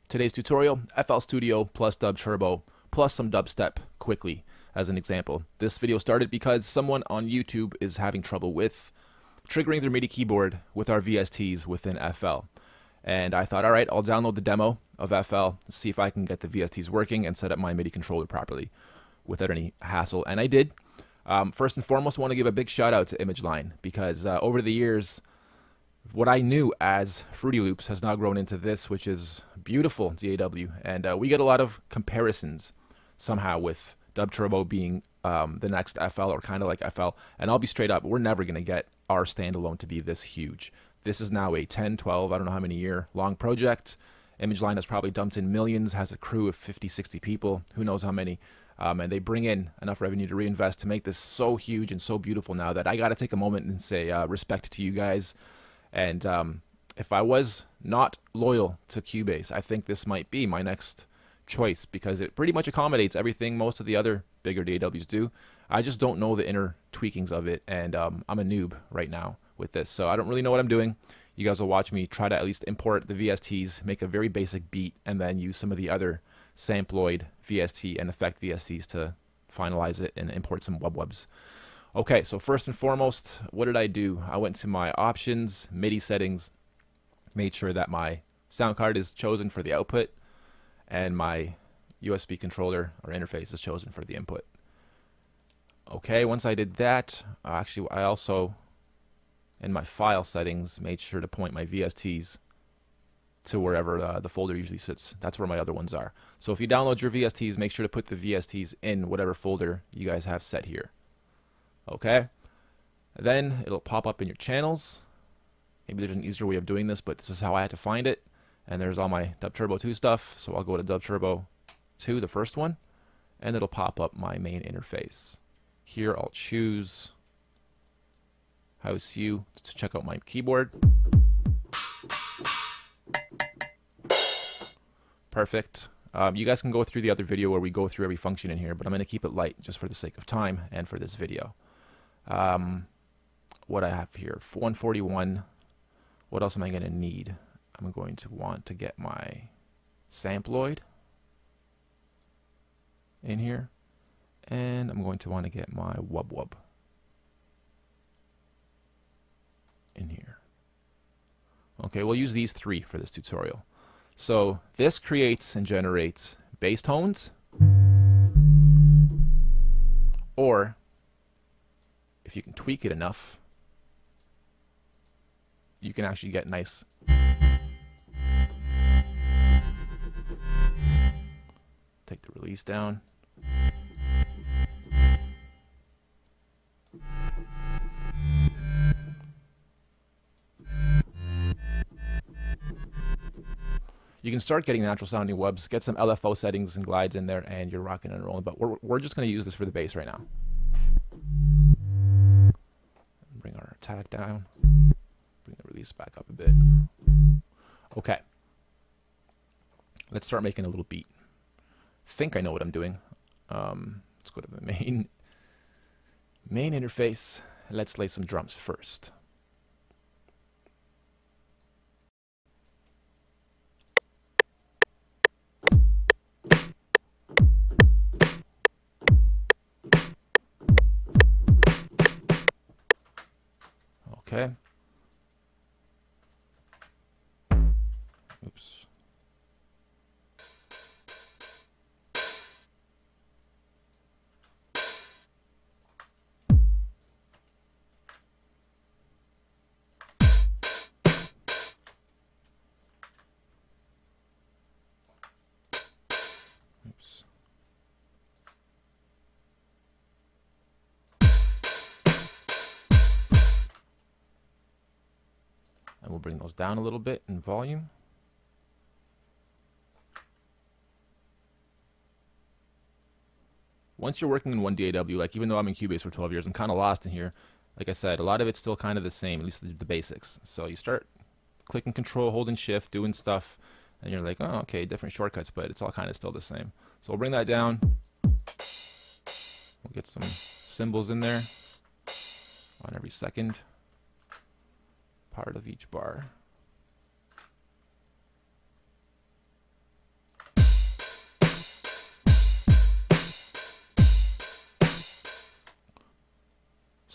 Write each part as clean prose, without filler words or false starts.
Today's tutorial, FL Studio plus DUBturbo plus some dubstep quickly as an example. This video started because someone on YouTube is having trouble with triggering their MIDI keyboard with our VSTs within FL. And I thought, all right, I'll download the demo of FL, see if I can get the VSTs working and set up my MIDI controller properly without any hassle. And I did. First and foremost, I want to give a big shout out to ImageLine because over the years, what I knew as Fruity Loops has now grown into this, which is beautiful DAW. And we get a lot of comparisons somehow with DUBturbo being the next FL or kind of like FL. And I'll be straight up, we're never going to get our standalone to be this huge. This is now a 10, 12, I don't know how many year long project. ImageLine has probably dumped in millions, has a crew of 50, 60 people, who knows how many. And they bring in enough revenue to reinvest to make this so huge and so beautiful now that I got to take a moment and say respect to you guys. And if I was not loyal to Cubase, I think this might be my next choice because it pretty much accommodates everything most of the other bigger DAWs do. I just don't know the inner tweakings of it, and I'm a noob right now with this, so I don't really know what I'm doing. You guys will watch me try to at least import the VSTs, make a very basic beat, and then use some of the other samploid VST and effect VSTs to finalize it and import some WubWubs. Okay, so first and foremost, what did I do? I went to my options, MIDI settings, made sure that my sound card is chosen for the output, and my USB controller or interface is chosen for the input. Okay, once I did that, actually I also, in my file settings, made sure to point my VSTs to wherever the folder usually sits. That's where my other ones are. So if you download your VSTs, make sure to put the VSTs in whatever folder you guys have set here. Okay, then it'll pop up in your channels. Maybe there's an easier way of doing this, but this is how I had to find it. And there's all my DUBturbo 2 stuff. So I'll go to DUBturbo 2, the first one, and it'll pop up my main interface. Here I'll choose House U to check out my keyboard. Perfect. You guys can go through the other video where we go through every function in here, but I'm going to keep it light just for the sake of time and for this video. What I have here, 141. What else am I going to need? I'm going to want to get my samploid in here, and I'm going to want to get my WubWub in here. Okay, we'll use these three for this tutorial. So this creates and generates bass tones, or if you can tweak it enough, you can actually get nice take the release down. You can start getting natural sounding wubs, get some LFO settings and glides in there, and you're rocking and rolling. But we're just going to use this for the bass right now. Bring our attack down. Bring the release back up a bit. Okay. Let's start making a little beat. Think I know what I'm doing. Let's go to the main interface. Let's lay some drums first. Okay. Oops. Oops. And we'll bring those down a little bit in volume. Once you're working in one DAW, like even though I'm in Cubase for 12 years, I'm kind of lost in here. Like I said, a lot of it's still kind of the same, at least the basics. So you start clicking control, holding shift, doing stuff, and you're like, oh, okay, different shortcuts, but it's all kind of still the same. So we'll bring that down. We'll get some cymbals in there on every second part of each bar.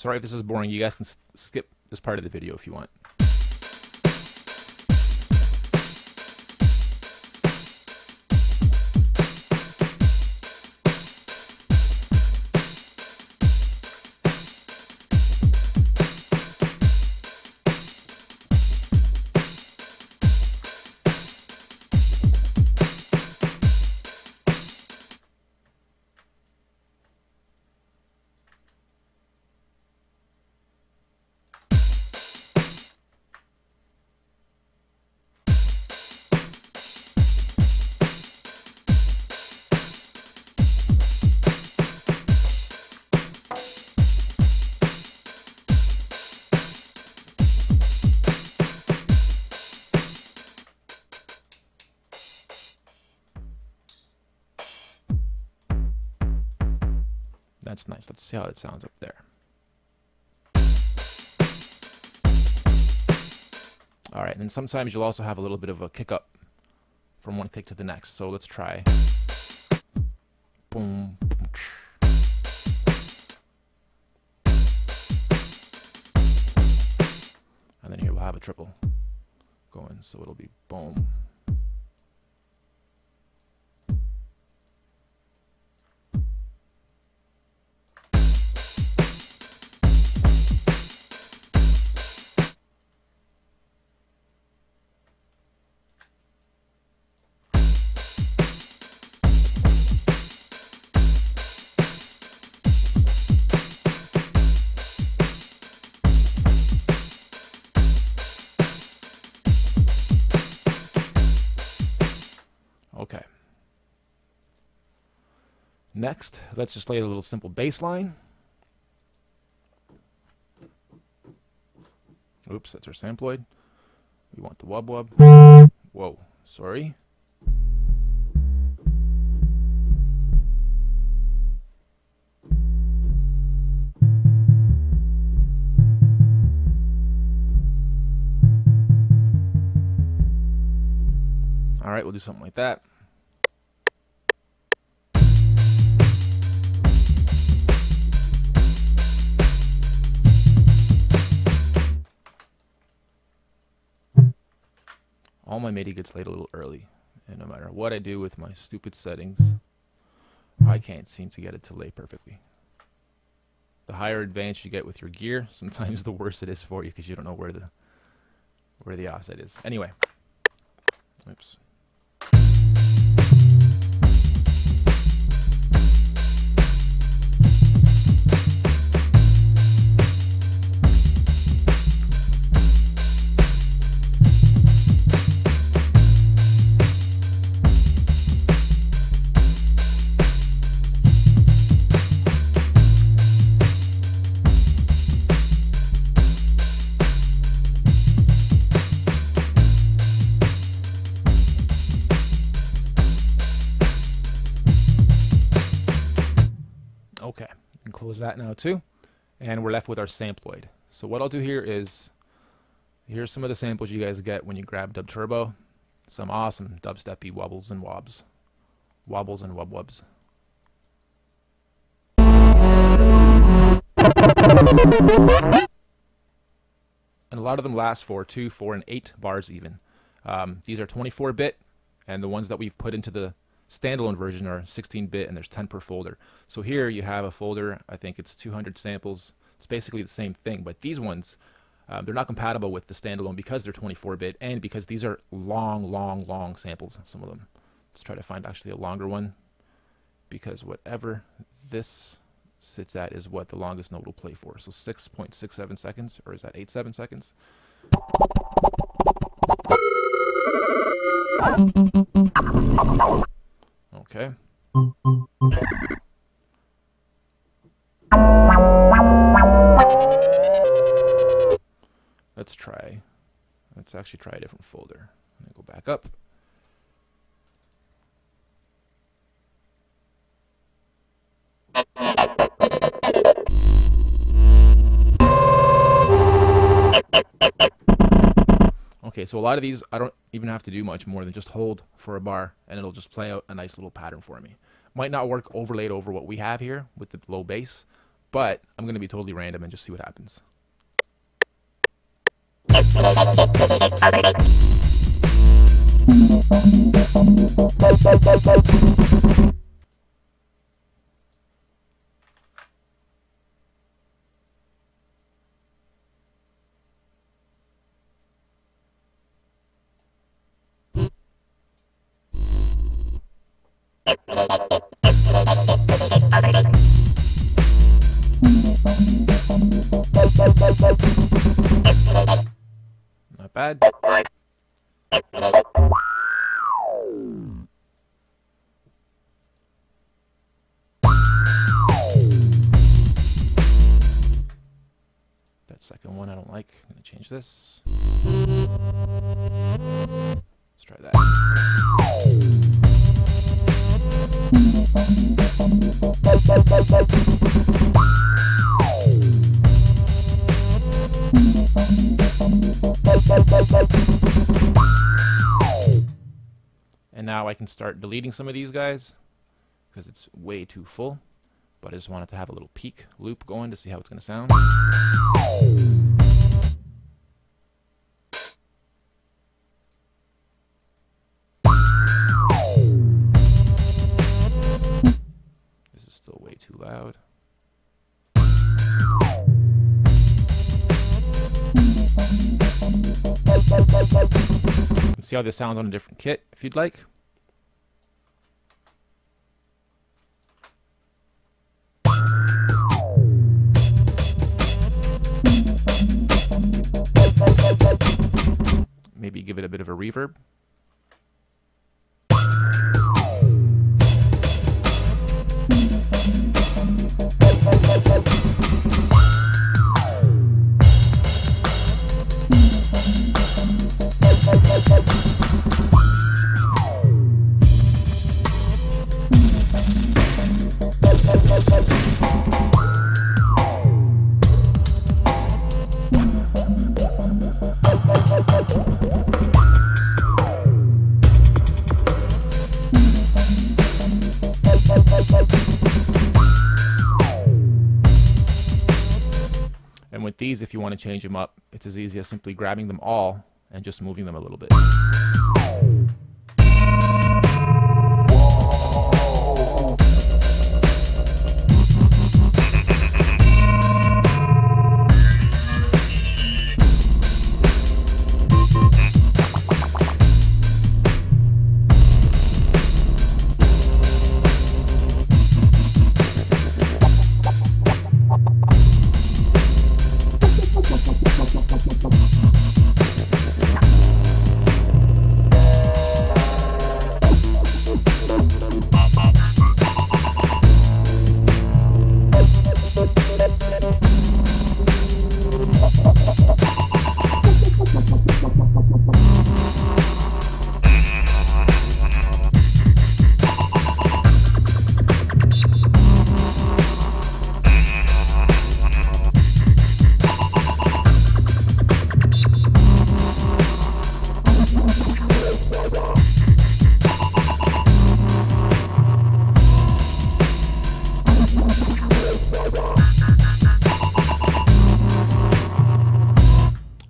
Sorry if this is boring. You guys can skip this part of the video if you want. That's nice. Let's see how it sounds up there. All right, and then sometimes you'll also have a little bit of a kick up from one kick to the next. So let's try. Boom. And then here we'll have a triple going. So it'll be boom. Okay. Next, let's just lay a little simple bass line. Oops, that's our samploid. We want the WubWub. Whoa, sorry. All right, we'll do something like that. All my MIDI gets laid a little early, and no matter what I do with my stupid settings, I can't seem to get it to lay perfectly. The higher advanced you get with your gear, sometimes the worse it is for you because you don't know where the offset is. Anyway, oops. Okay, you can close that now too. And we're left with our samploid. So what I'll do here is, here's some of the samples you guys get when you grab DUBturbo. Some awesome dubsteppy wobbles and wobs. Wobbles and WubWubs. And a lot of them last for 2, 4, and 8 bars even. These are 24-bit, and the ones that we've put into the standalone version are 16-bit, and there's 10 per folder. So here you have a folder, I think it's 200 samples. It's basically the same thing, but these ones, they're not compatible with the standalone because they're 24-bit and because these are long samples, some of them. Let's try to find actually a longer one, because whatever this sits at is what the longest note will play for. So 6.67 seconds, or is that 87 seconds? Okay. Let's actually try a different folder. Let me go back up. Okay, so a lot of these I don't even have to do much more than just hold for a bar and it'll just play out a nice little pattern for me. Might not work overlaid over what we have here with the low bass, but I'm going to be totally random and just see what happens. Not bad. That second one I don't like. I'm going to change this. Let's try that. And now I can start deleting some of these guys because it's way too full, but I just wanted to have a little peak loop going to see how it's going to sound. This is still way too loud. You can see how this sounds on a different kit if you'd like. Maybe give it a bit of a reverb. And with these, if you want to change them up, it's as easy as simply grabbing them all and just moving them a little bit.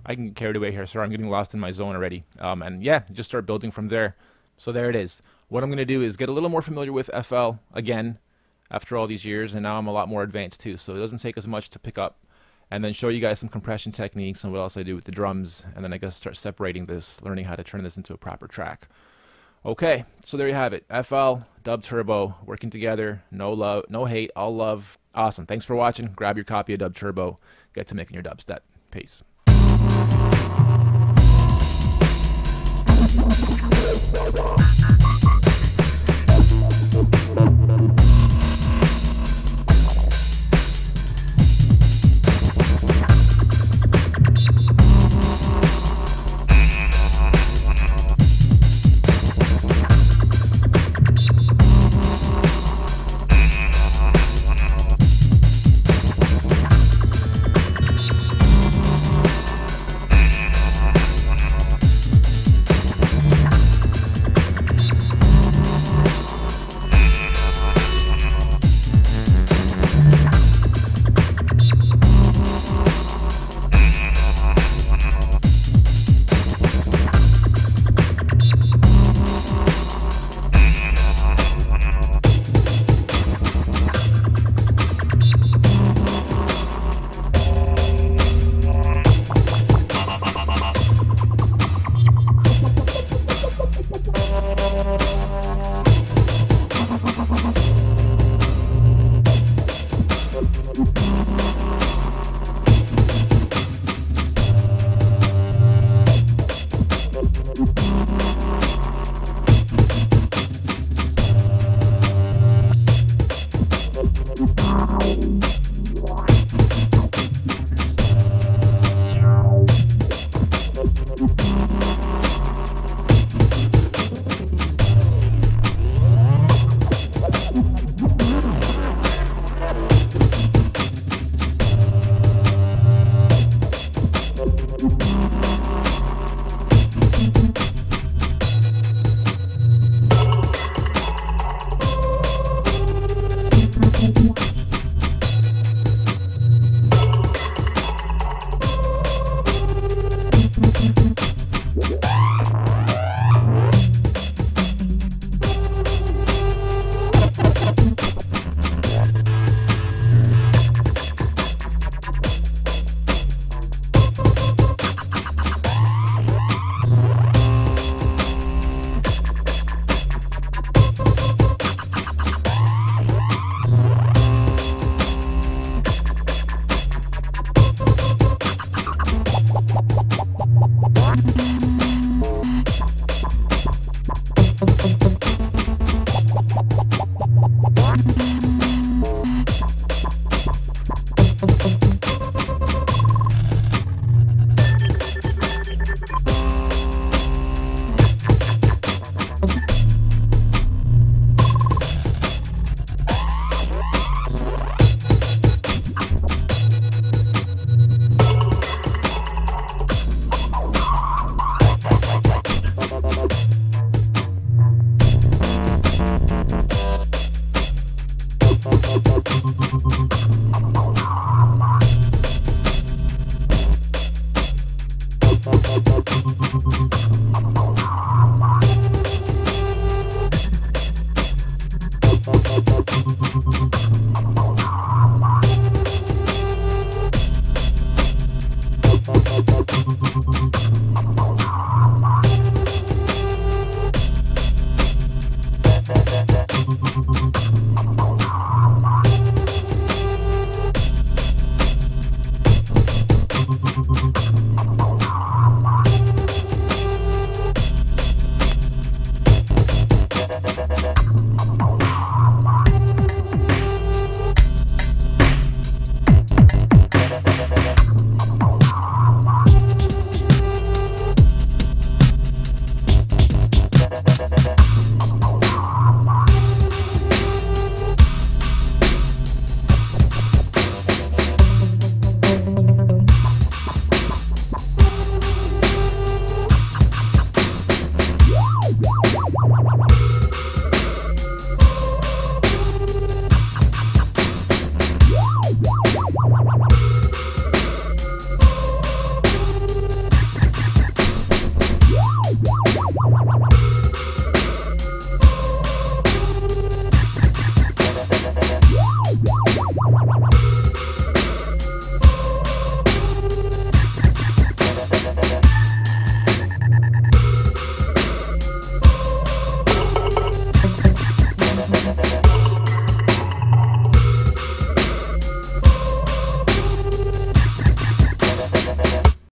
I can get carried away here. Sorry, I'm getting lost in my zone already. And yeah, just start building from there. So there it is. What I'm going to do is get a little more familiar with FL again after all these years, and now I'm a lot more advanced too. So it doesn't take as much to pick up, and then show you guys some compression techniques and what else I do with the drums, and then I guess start separating this, learning how to turn this into a proper track. Okay, so there you have it. FL, DUBturbo, working together. No love, no hate, all love. Awesome. Thanks for watching. Grab your copy of DUBturbo. Get to making your dubstep. Peace.